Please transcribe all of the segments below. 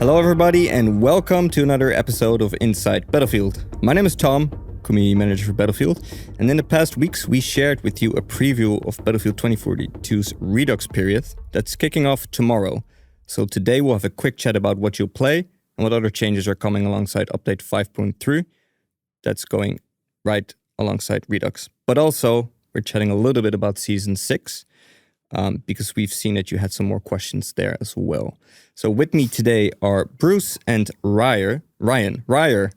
Hello everybody and welcome to another episode of Inside Battlefield. My name is Tom, community manager for Battlefield, and in the past weeks we shared with you a preview of Battlefield 2042's Redux period that's kicking off tomorrow. So today we'll have a quick chat about what you'll play and what other changes are coming alongside update 5.3 that's going right alongside Redux. But also we're chatting a little bit about Season 6 because we've seen that you had some more questions there as well. So with me today are Bruce and Ryan. Hello,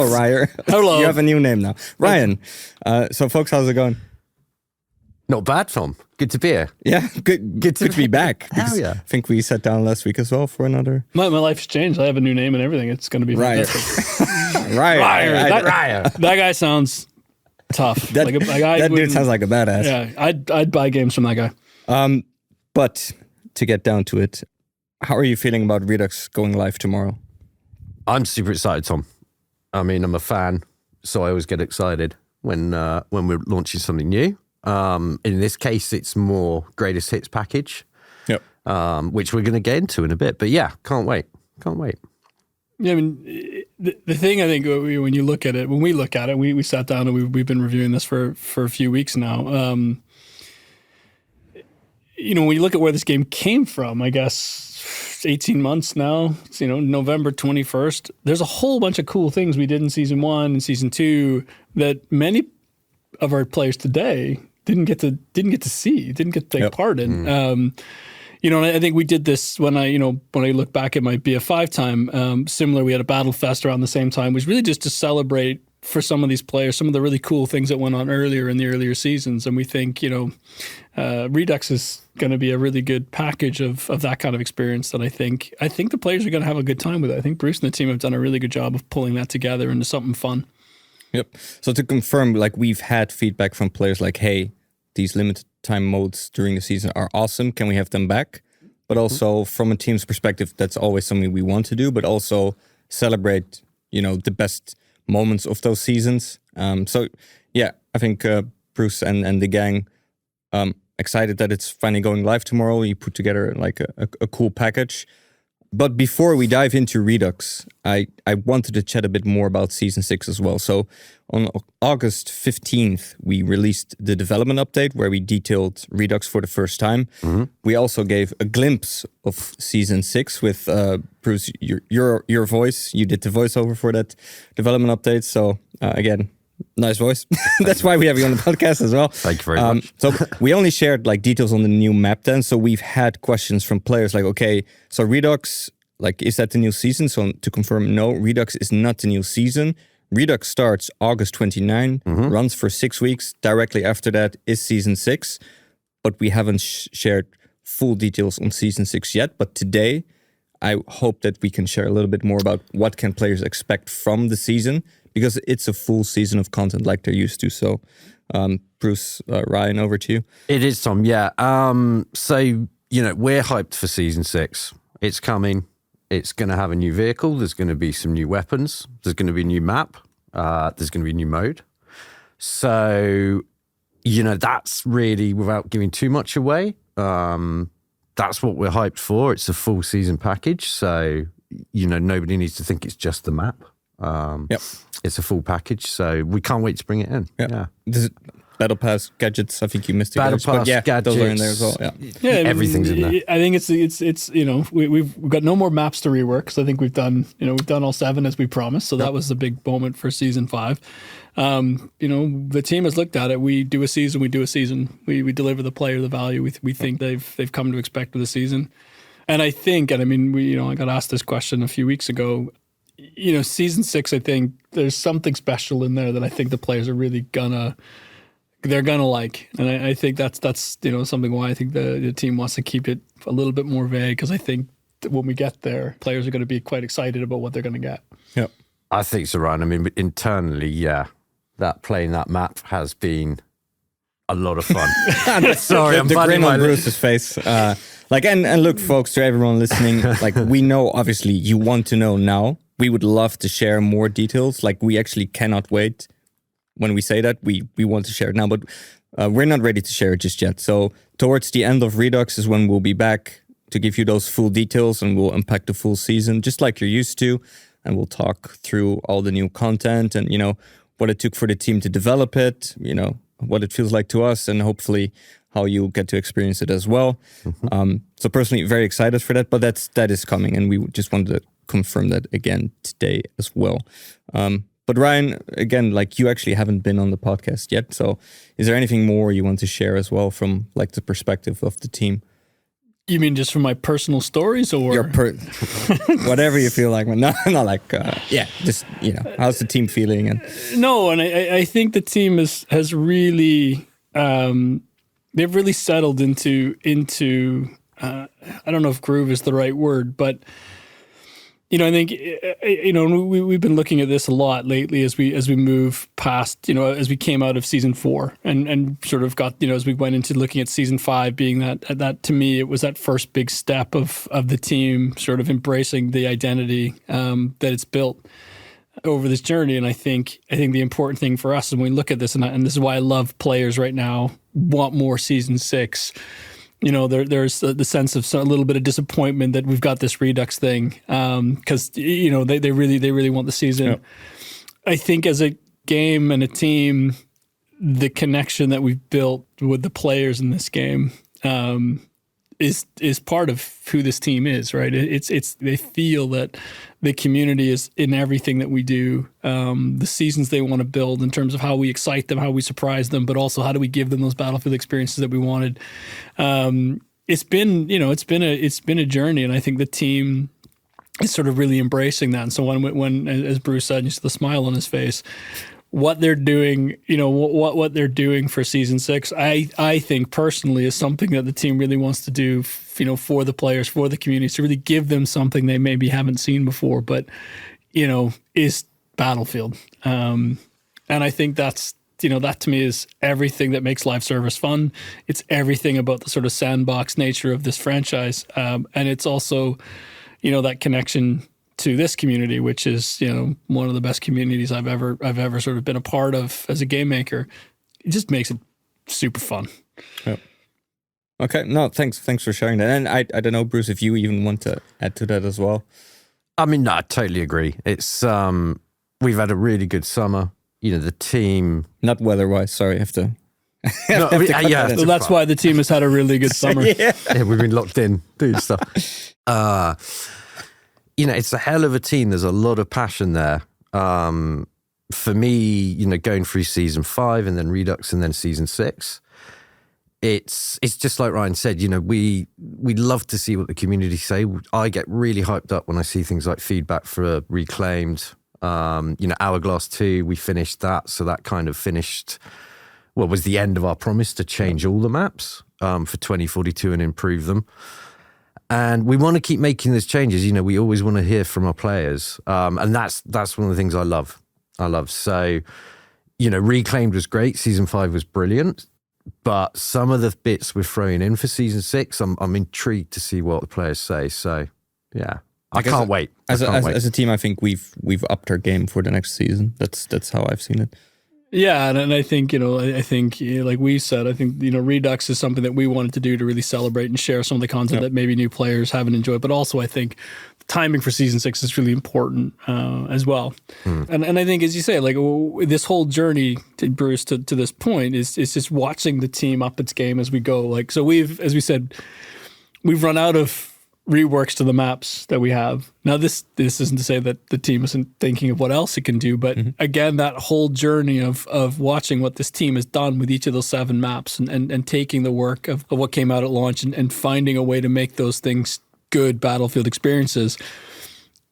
Ryan. Hello. You have a new name now. Ryan. So folks, how's it going? Not bad, Tom. Good to be here. Yeah, good to be back. Hell yeah. I think we sat down last week as well for another... My life's changed. I have a new name and everything. It's going to be fantastic. Ryan. That guy sounds tough. That dude sounds like a badass. Yeah, I'd buy games from that guy. But to get down to it, how are you feeling about Redux going live tomorrow? I'm super excited, Tom. I mean, I'm a fan, so I always get excited when we're launching something new. In this case, it's more greatest hits package, yep. Which we're going to get into in a bit. But yeah, can't wait. Yeah, I mean, the thing I think when you look at it, when we look at it, we sat down and we've been reviewing this for a few weeks now. When you look at where this game came from, I guess 18 months now, it's, November 21st, there's a whole bunch of cool things we did in Season 1 and Season 2 that many of our players today didn't get to see, didn't get to take part in. And I think we did this when I look back at my BF5 time, similar, we had a Battle Fest around the same time, was really just to celebrate for some of these players, some of the really cool things that went on earlier in the earlier seasons. And we think, Redux is going to be a really good package of that kind of experience that I think the players are going to have a good time with it. I think Bruce and the team have done a really good job of pulling that together into something fun. Yep. So to confirm, we've had feedback from players like, hey, these limited time modes during the season are awesome. Can we have them back? But also from a team's perspective, that's always something we want to do, but also celebrate, the best moments of those seasons. So yeah, I think Bruce and the gang, excited that it's finally going live tomorrow. You put together a cool package. But before we dive into Redux, I wanted to chat a bit more about Season 6 as well. So on August 15th, we released the development update where we detailed Redux for the first time. Mm-hmm. We also gave a glimpse of Season 6 with Bruce, your voice. You did the voiceover for that development update. So again, nice voice. That's why we have you on the podcast as well. Thank you very much. So we only shared details on the new map then. So we've had questions from players okay, so Redux, is that the new season? So to confirm, no, Redux is not the new season. Redux starts August 29, runs for 6 weeks. Directly after that is Season 6. But we haven't shared full details on Season 6 yet. But today, I hope that we can share a little bit more about what can players expect from the season, because it's a full season of content like they're used to. So, Bruce, Ryan, over to you. It is, Tom, yeah. So, we're hyped for Season 6. It's coming. It's going to have a new vehicle. There's going to be some new weapons. There's going to be a new map. There's going to be a new mode. So, that's really, without giving too much away, that's what we're hyped for. It's a full season package. So, nobody needs to think it's just the map. Yep. It's a full package, so we can't wait to bring it in. Yep. Yeah. This is Battle Pass gadgets. I think you missed it. Battle Pass gadgets. Those are in there as well. Yeah, everything's in there. I think it's we've got no more maps to rework. So I think we've done all 7 as we promised. So that was the big moment for Season 5. The team has looked at it. We do a season. We deliver the player the value we think they've come to expect with the season. And I think, I got asked this question a few weeks ago. Season 6, I think there's something special in there that I think the players are really gonna like, and I think that's something why I think the team wants to keep it a little bit more vague, because I think that when we get there, players are going to be quite excited about what they're going to get. Yeah, I think so, Ryan. Internally, yeah, playing that map has been a lot of fun. Sorry, I'm the grin on my Bruce's face. And look, folks, to everyone listening, we know obviously you want to know now. We would love to share more details. We actually cannot wait. When we say that, we want to share it now, but we're not ready to share it just yet. So towards the end of Redux is when we'll be back to give you those full details, and we'll unpack the full season just like you're used to, and we'll talk through all the new content and what it took for the team to develop it, what it feels like to us, and hopefully how you get to experience it as well. So personally, very excited for that, but that is coming, and we just wanted to confirm that again today as well. But Ryan, again, like, you actually haven't been on the podcast yet, so is there anything more you want to share as well from like the perspective of the team? You mean just from my personal stories, or whatever you feel like? Not like just how's the team feeling? And no, and I think the team has really they've really settled into I don't know if groove is the right word, but I think we've been looking at this a lot lately as we move past, as we came out of season 4 and sort of got, as we went into looking at season 5 being that to me, it was that first big step of the team sort of embracing the identity that it's built over this journey. And I think the important thing for us when we look at this, and this is why I love players right now want more season 6. There's the sense of a little bit of disappointment that we've got this Redux thing because they really want the season. Yep. I think as a game and a team, the connection that we've built with the players in this game is part of who this team is, right? It's they feel that the community is in everything that we do. The seasons they want to build in terms of how we excite them, how we surprise them, but also how do we give them those Battlefield experiences that we wanted. It's been a journey, and I think the team is sort of really embracing that. And so when as Bruce said, you see the smile on his face. What they're doing, what they're doing for season 6, I think personally is something that the team really wants to do, for the players, for the community, to really give them something they maybe haven't seen before, but, is Battlefield. And I think that to me is everything that makes live service fun. It's everything about the sort of sandbox nature of this franchise. And it's also, that connection to this community, which is one of the best communities I've ever sort of been a part of as a game maker. It just makes it super fun. Yeah. Okay, no, thanks for sharing that. And I don't know, Bruce, if you even want to add to that as well. I mean, no, I totally agree. It's we've had a really good summer. The team, not weather-wise. Sorry, I have to. So that's why the team has had a really good summer. Yeah, we've been locked in doing stuff. It's a hell of a team. There's a lot of passion there. For me, going through season 5 and then Redux and then season 6, it's just like Ryan said. We love to see what the community say. I get really hyped up when I see things like feedback for Reclaimed. Hourglass 2, we finished that, so that kind of finished what was the end of our promise to change all the maps for 2042 and improve them. And we want to keep making these changes. We always want to hear from our players. And that's one of the things I love. So, Reclaimed was great. Season 5 was brilliant. But some of the bits we're throwing in for season 6, I'm intrigued to see what the players say. So, yeah. I can't wait. As a team, I think we've upped our game for the next season. That's how I've seen it. Yeah, and I think, like we said, I think, Redux is something that we wanted to do to really celebrate and share some of the content that maybe new players haven't enjoyed. But also, I think the timing for season 6 is really important as well. And I think, as you say, like this whole journey, Bruce, to this point is just watching the team up its game as we go. Like, so as we said, we've run out of reworks to the maps that we have. Now, this isn't to say that the team isn't thinking of what else it can do, but again, that whole journey of watching what this team has done with each of those 7 maps and taking the work of what came out at launch and finding a way to make those things good Battlefield experiences.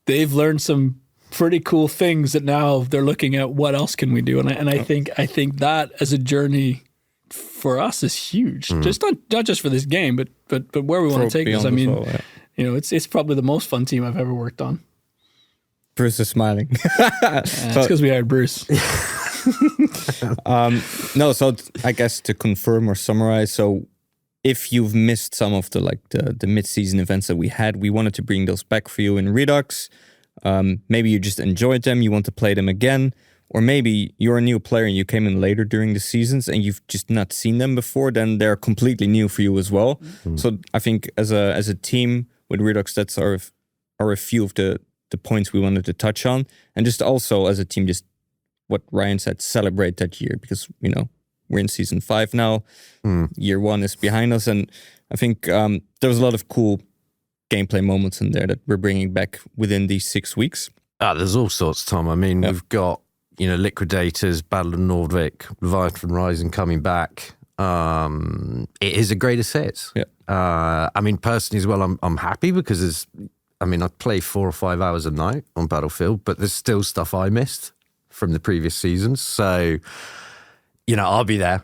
They've learned some pretty cool things that now they're looking at what else can we do. And I think that as a journey for us is huge. Just not just for this game, but where we want to take this. I mean, it's probably the most fun team I've ever worked on. Bruce is smiling. It's because we hired Bruce. So I guess to confirm or summarize, so if you've missed some of the mid-season events that we had, we wanted to bring those back for you in Redux. Maybe you just enjoyed them, you want to play them again, or maybe you're a new player and you came in later during the seasons and you've just not seen them before, then they're completely new for you as well. So I think as a team with Redux, that's are a few of the points we wanted to touch on. And just also as a team, just what Ryan said, celebrate that year, because, we're in season 5 now. Year 1 is behind us. And I think there was a lot of cool gameplay moments in there that we're bringing back within these 6 weeks. There's all sorts, Tom. I mean, we've got, Liquidators, Battle of Nordvik, Leviathan Rising coming back. It is a greatest hits. Yeah. I mean, personally as well, I'm happy because I play 4 or 5 hours a night on Battlefield, but there's still stuff I missed from the previous seasons. So, I'll be there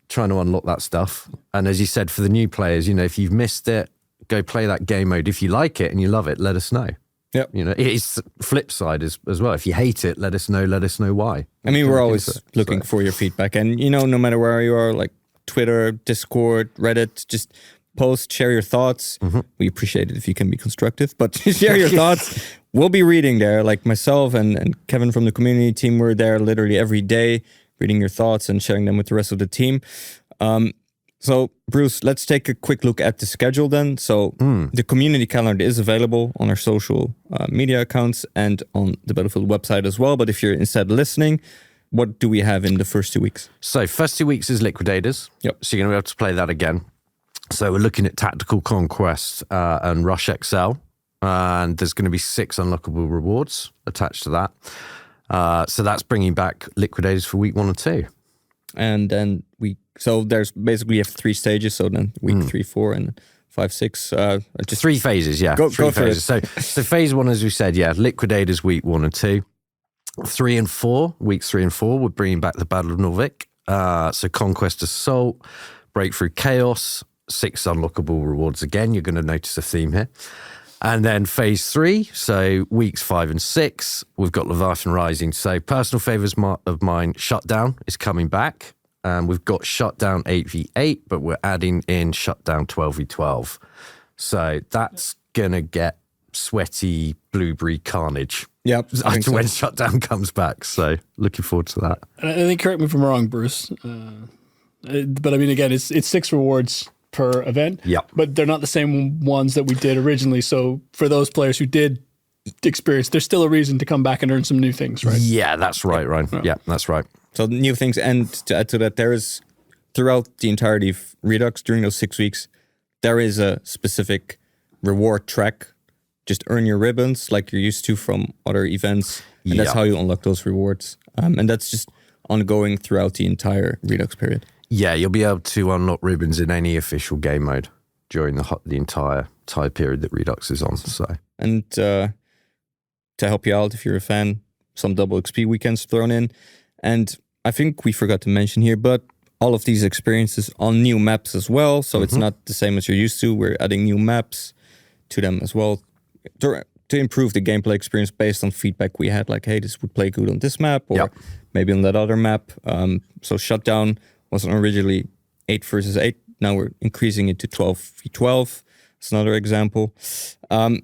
trying to unlock that stuff. And as you said, for the new players, if you've missed it, go play that game mode. If you like it and you love it, let us know. Yep. It's flip side as well. If you hate it, let us know why. I mean, we're always looking for your feedback. And, no matter where you are, like Twitter, Discord, Reddit, just post, share your thoughts. We appreciate it if you can be constructive, but share your thoughts. We'll be reading there, like myself and Kevin from the community team. We're there literally every day, reading your thoughts and sharing them with the rest of the team. So, Bruce, let's take a quick look at the schedule then. So, the community calendar is available on our social media accounts and on the Battlefield website as well. But if you're instead listening, what do we have in the first 2 weeks? So, first 2 weeks is Liquidators. Yep. So, you're going to be able to play that again. So, we're looking at Tactical Conquest and Rush XL. And there's going to be 6 unlockable rewards attached to that. So, that's bringing back Liquidators for week 1 and 2. And then so there's basically you have 3 stages. So then week 3, 4, and 5, 6. Just 3 phases, yeah. Go 3 phases. For it. So phase 1, as we said, Liquidators week 1 and 2. 3 and 4, weeks 3 and 4, we're bringing back the Battle of Nordvik. So Conquest Assault, Breakthrough Chaos, 6 unlockable rewards again. You're going to notice a theme here. And then phase 3, so weeks 5 and 6, we've got Leviathan Rising. So personal favours of mine, Shutdown is coming back. We've got Shutdown 8v8, but we're adding in Shutdown 12v12. So that's going to get sweaty blueberry carnage. Yep. When Shutdown comes back. So looking forward to that. And I think, correct me if I'm wrong, Bruce, but I mean, again, it's 6 rewards per event. Yep. But they're not the same ones that we did originally. So for those players who did experience, there's still a reason to come back and earn some new things, right? Yeah, that's right, Ryan. Yeah, that's right. So new things, and to add to that, there is, throughout the entirety of Redux, during those 6 weeks, there is a specific reward track. Just earn your ribbons like you're used to from other events, and that's how you unlock those rewards. And that's just ongoing throughout the entire Redux period. Yeah, you'll be able to unlock ribbons in any official game mode during the entire period that Redux is on. So, and to help you out, if you're a fan, some double XP weekends thrown in. And I think we forgot to mention here, but all of these experiences on new maps as well. So it's not the same as you're used to. We're adding new maps to them as well to improve the gameplay experience based on feedback we had. Like, hey, this would play good on this map or maybe on that other map. So Shutdown was originally 8 versus 8. Now we're increasing it to 12v12. It's another example. So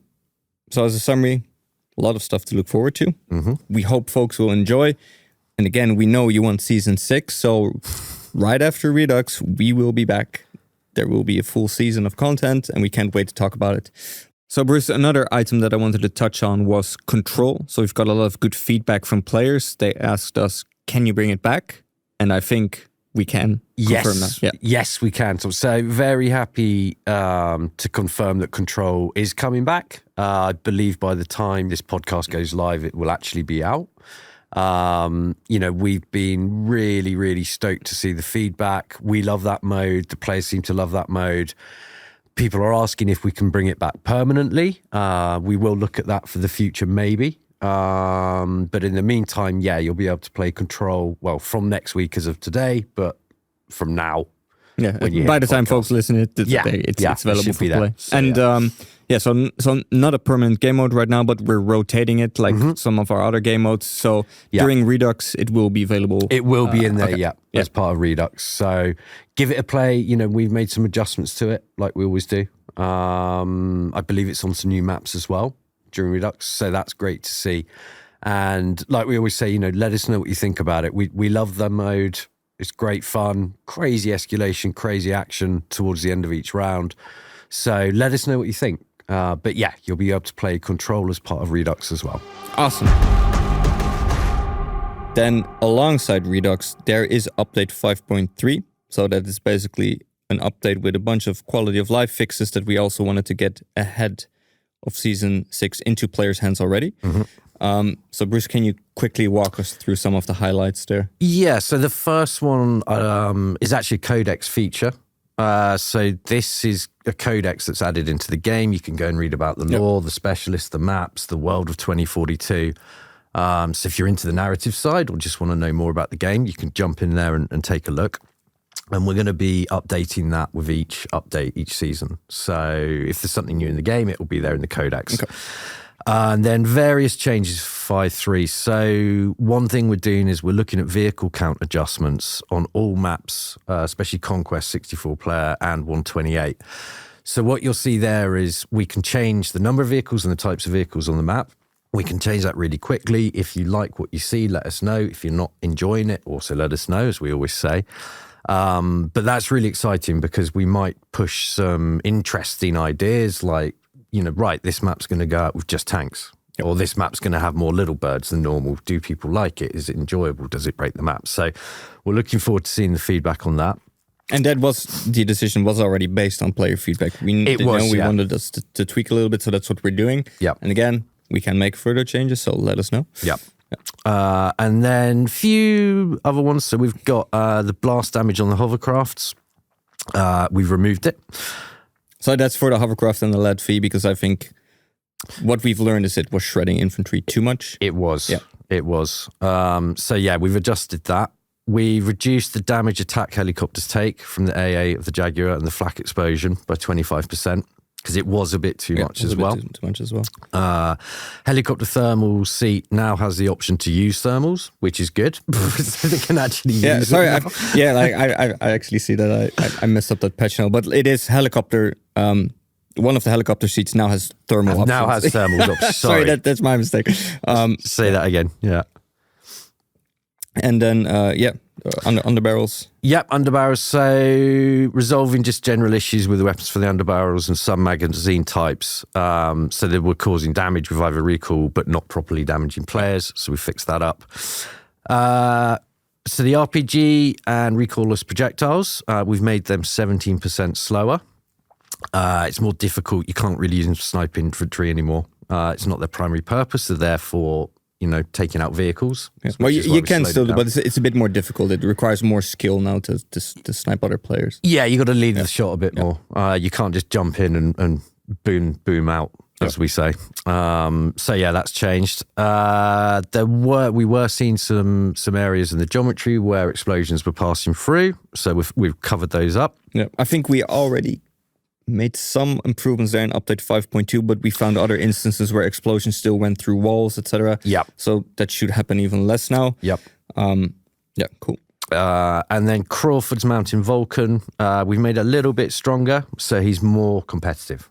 as a summary, a lot of stuff to look forward to. We hope folks will enjoy. And again, we know you want season 6, so right after Redux, we will be back. There will be a full season of content, and we can't wait to talk about it. So Bruce, another item that I wanted to touch on was control. So we've got a lot of good feedback from players. They asked us, can you bring it back? And I think we can confirm that. Yeah. Yes, we can. So very happy to confirm that control is coming back. I believe by the time this podcast goes live, it will actually be out. We've been really, really stoked to see the feedback. We love that mode. The players seem to love that mode. People are asking if we can bring it back permanently. We will look at that for the future, maybe. But in the meantime, you'll be able to play Control, from next week as of today, but from now. Yeah, by the time folks listen to it, it's available for play. So, so not a permanent game mode right now, but we're rotating it like some of our other game modes. So during Redux, it will be available. It will be in there, as part of Redux. So give it a play. We've made some adjustments to it, like we always do. I believe it's on some new maps as well during Redux. So that's great to see. And like we always say, let us know what you think about it. We love the mode. It's great fun, crazy escalation, crazy action towards the end of each round. So let us know what you think. But yeah, you'll be able to play Control as part of Redux as well. Awesome. Then alongside Redux, there is update 5.3. So that is basically an update with a bunch of quality of life fixes that we also wanted to get ahead of Season 6 into players' hands already. So Bruce, can you quickly walk us through some of the highlights there? Yeah, so the first one is actually a codex feature. So this is a codex that's added into the game. You can go and read about the lore, the specialists, the maps, the world of 2042. So if you're into the narrative side or just want to know more about the game, you can jump in there and take a look. And we're going to be updating that with each update each season. So if there's something new in the game, it will be there in the codex. Okay. And then various changes for 5.3. So one thing we're doing is we're looking at vehicle count adjustments on all maps, especially Conquest 64 player and 128. So what you'll see there is we can change the number of vehicles and the types of vehicles on the map. We can change that really quickly. If you like what you see, let us know. If you're not enjoying it, also let us know, as we always say. But that's really exciting because we might push some interesting ideas like, right, this map's going to go out with just tanks, or this map's going to have more little birds than normal. Do people like it? Is it enjoyable? Does it break the map? So we're looking forward to seeing the feedback on that. And the decision was already based on player feedback. We wanted us to tweak a little bit, so that's what we're doing. Yeah. And again, we can make further changes, so let us know. Yeah. And then a few other ones. So we've got the blast damage on the hovercrafts. We've removed it. So that's for the hovercraft and the lead fee, because I think what we've learned is it was shredding infantry too much. It was. Yeah. It was. So yeah, we've adjusted that. We reduced the damage attack helicopters take from the AA of the Jaguar and the flak explosion by 25%. Because it was a bit too much as well. Too much as well. Helicopter thermal seat now has the option to use thermals, which is good. So they can actually use it. I actually see that. I messed up that patch now, but it is helicopter. One of the helicopter seats now has thermal options. Now has thermal options. Sorry, that's my mistake. Say that again. Yeah. And then, underbarrels. Yep, underbarrels. So resolving just general issues with the weapons for the underbarrels and some magazine types. So they were causing damage with either recall but not properly damaging players. So we fixed that up. So the RPG and recall-less projectiles, we've made them 17% slower. It's more difficult. You can't really use snipe infantry anymore. It's not their primary purpose. So therefore, taking out vehicles. Yeah. Well, you can still do, but it's a bit more difficult. It requires more skill now to snipe other players. Yeah, you got to lead the shot a bit more. You can't just jump in and boom out, as we say. So yeah, that's changed. We were seeing some areas in the geometry where explosions were passing through. So we've covered those up. Yeah, I think we already made some improvements there in update 5.2, but we found other instances where explosions still went through walls, etc. Yep. So that should happen even less now. Yep. Yeah, cool. And then Crawford's Mountain Vulcan, we've made a little bit stronger, so he's more competitive.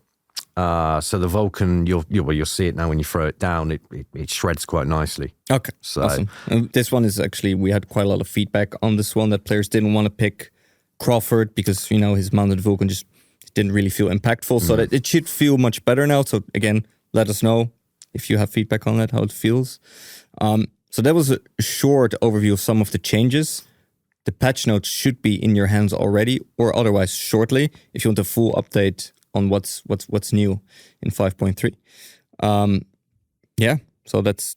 So the Vulcan, you'll see it now when you throw it down, it shreds quite nicely. Okay, so awesome. And this one is actually, we had quite a lot of feedback on this one that players didn't want to pick Crawford because, his mounted Vulcan just didn't really feel impactful. So that it should feel much better now. So again, let us know if you have feedback on that, how it feels. So that was a short overview of some of the changes. The patch notes should be in your hands already, or otherwise shortly, if you want a full update on what's new in 5.3. So that's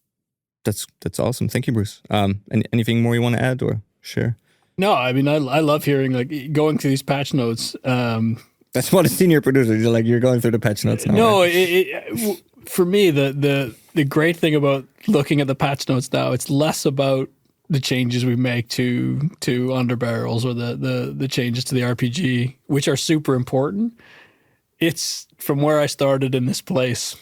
awesome. Thank you, Bruce. Anything more you want to add or share? No, I mean, I love hearing, going through these patch notes. That's what a senior producer is like. You're going through the patch notes now. No, for me, the great thing about looking at the patch notes now, it's less about the changes we make to underbarrels or the changes to the RPG, which are super important. It's from where I started in this place.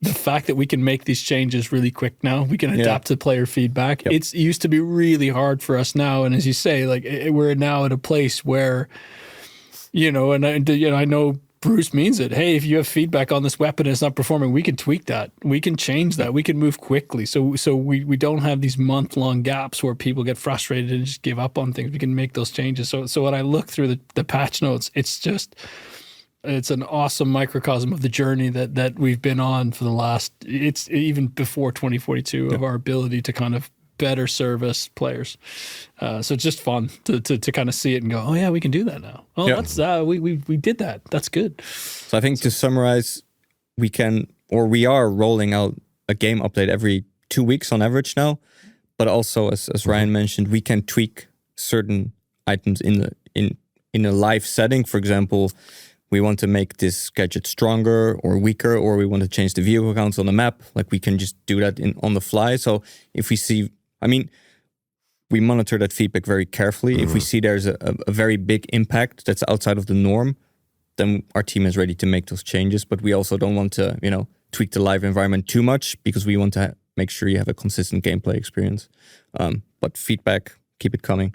The fact that we can make these changes really quick now, we can adapt to player feedback. Yep. It used to be really hard for us now, and as you say, we're now at a place where, and I know Bruce means it. Hey, if you have feedback on this weapon and it's not performing, we can tweak that. We can change that. We can move quickly. So we don't have these month-long gaps where people get frustrated and just give up on things. We can make those changes. So when I look through the patch notes, it's an awesome microcosm of the journey that we've been on for the last, it's even before 2042 of our ability to kind of better service players. So it's just fun to kind of see it and go, oh yeah, we can do that now. Oh, that's we did that. That's good. So I think to summarize, we are rolling out a game update every 2 weeks on average now. But also, as Ryan mentioned, we can tweak certain items in a live setting. For example, we want to make this gadget stronger or weaker, or we want to change the vehicle counts on the map. Like, we can just do that on the fly. So if we see, we monitor that feedback very carefully. If we see there's a very big impact that's outside of the norm, then our team is ready to make those changes. But we also don't want to, tweak the live environment too much, because we want to make sure you have a consistent gameplay experience. But feedback, keep it coming.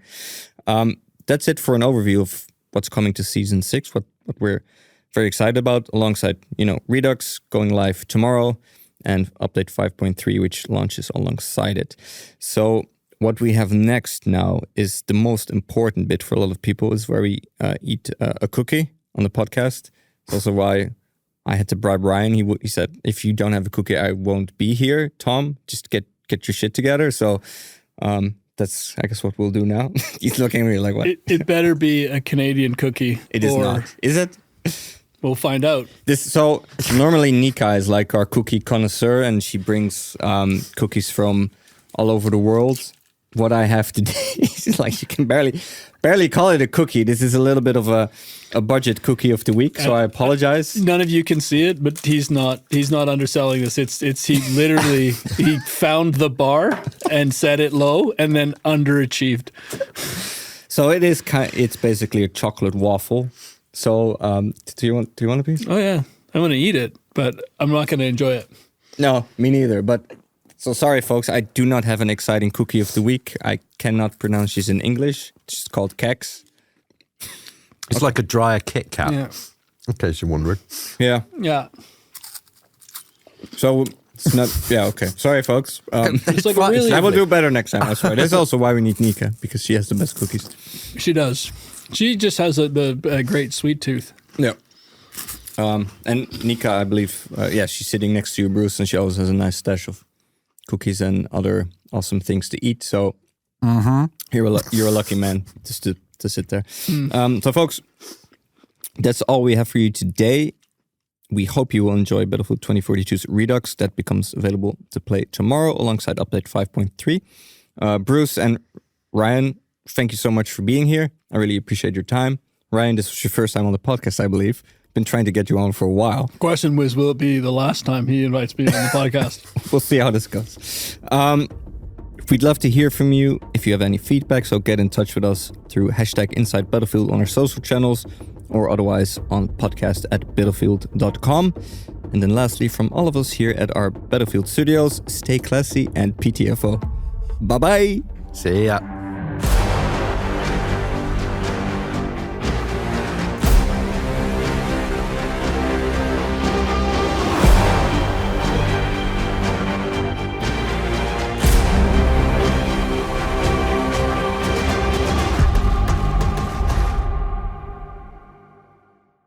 That's it for an overview of what's coming to Season 6, what we're very excited about, alongside, Redux going live tomorrow, and update 5.3, which launches alongside it. So what we have next now is the most important bit for a lot of people, is where we eat a cookie on the podcast. It's also why I had to bribe Ryan. He said, if you don't have a cookie, I won't be here. Tom, just get your shit together. So that's, I guess, what we'll do now. He's looking at me like, what? It better be a Canadian cookie. It is not. Is it? We'll find out. So normally Nika is like our cookie connoisseur, and she brings cookies from all over the world. What I have today is like, you can barely call it a cookie. This is a little bit of a budget cookie of the week, so I apologize. None of you can see it, but he's not underselling this. It's he literally he found the bar and set it low and then underachieved. So it's basically a chocolate waffle. So do you want a piece? Oh yeah, I'm gonna eat it, but I'm not gonna enjoy it. No, me neither. But so sorry, folks. I do not have an exciting cookie of the week. I cannot pronounce this in English. It's called Kex. It's like a drier Kit Kat. Yeah. In case you're wondering. Yeah. Yeah. So it's not. Yeah. Okay. Sorry, folks. It's like a really. I will do better next time. I swear. That's also why we need Nika, because she has the best cookies. She does. She just has a great sweet tooth. Yeah. And Nika, I believe, she's sitting next to you, Bruce, and she always has a nice stash of cookies and other awesome things to eat. So you're a lucky man just to sit there. So, folks, that's all we have for you today. We hope you will enjoy Battlefield 2042's Redux. That becomes available to play tomorrow alongside update 5.3. Bruce and Ryan, thank you so much for being here. I really appreciate your time. Ryan, this was your first time on the podcast, I believe. Been trying to get you on for a while. Question was, will it be the last time he invites me on the podcast? We'll see how this goes. We'd love to hear from you if you have any feedback, so get in touch with us through #InsideBattlefield on our social channels, or otherwise on podcast@battlefield.com. And then lastly, from all of us here at our Battlefield studios, stay classy and PTFO. Bye-bye. See ya.